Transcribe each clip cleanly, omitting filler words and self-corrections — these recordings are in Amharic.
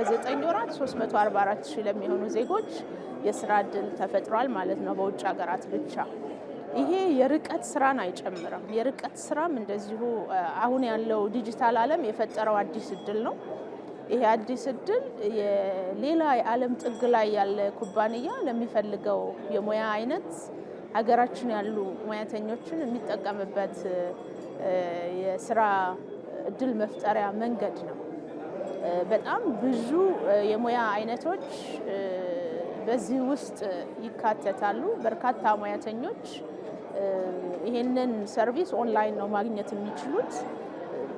በ9 ወራት 344,000 ለሚሆኑ ዜጎች የስራ ዕድል ተፈጥሯል ማለት ነው በውጭ ሀገራት ብቻ። ይሄ የርቀት ስራን አይጨምርም። የርቀት ስራም እንደዚሁ አሁን ያለው ዲጂታል ዓለም የፈጠረው አዲስ ዕድል ነው። ይሄ አዲስ ዕድል የሌላ የዓለም ጥግ ላይ ያለ ኩባንያ ለሚፈልገው የሙያ አይነት ሀገራችን ያሉ ሙያተኞችን የሚጠቀምበት የስራ ዕድል መፍጠሪያ መንገድ ነው። በጣም ብዙ የሙያ አይነቶች በዚህ ውስጥ ይካተታሉ። በርካታ ሙያተኞች ይሄንን ሰርቪስ ኦንላይን ነው ማግኘት የሚችሉት።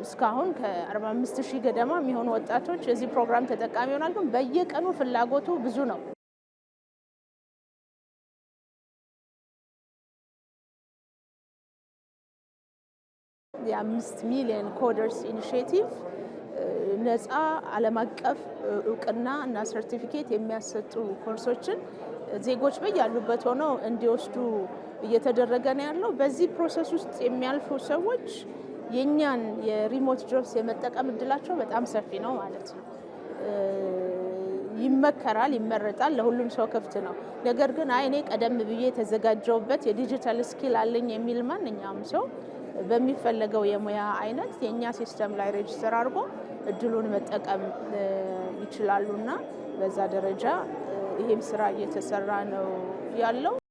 እስካሁን ከ45,000 ገደማ የሚሆኑ ወጣቶች የዚህ ፕሮግራም ተጠቃሚ ይሆናሉ። ግን በየቀኑ ፍላጎቱ ብዙ ነው። የ5 ሚሊዮን ኮደርስ ኢኒሺዬቲቭ ነፃ ዓለም አቀፍ እውቅና እና ሰርቲፊኬት የሚያሰጡ ኮርሶችን ዜጎች በያሉበት ሆነው እንዲወስዱ እየተደረገ ነው ያለው። በዚህ ፕሮሰስ ውስጥ የሚያልፉ ሰዎች የኛን የሪሞት ጆብስ የመጠቀም እድላቸው በጣም ሰፊ ነው ማለት ነው። ይመከራል፣ ይመረጣል፣ ለሁሉም ሰው ክፍት ነው። ነገር ግን እኔ ቀደም ብዬ የተዘጋጀውበት የዲጂታል ስኪል አለኝ የሚል ማንኛውም ሰው በሚፈለገው የሙያ አይነት የኛ ሲስተም ላይ ሬጅስተር አድርጎ እድሉን መጠቀም ይችላሉና በዛ ደረጃ ይሄም ስራ እየተሰራ ነው ያለው።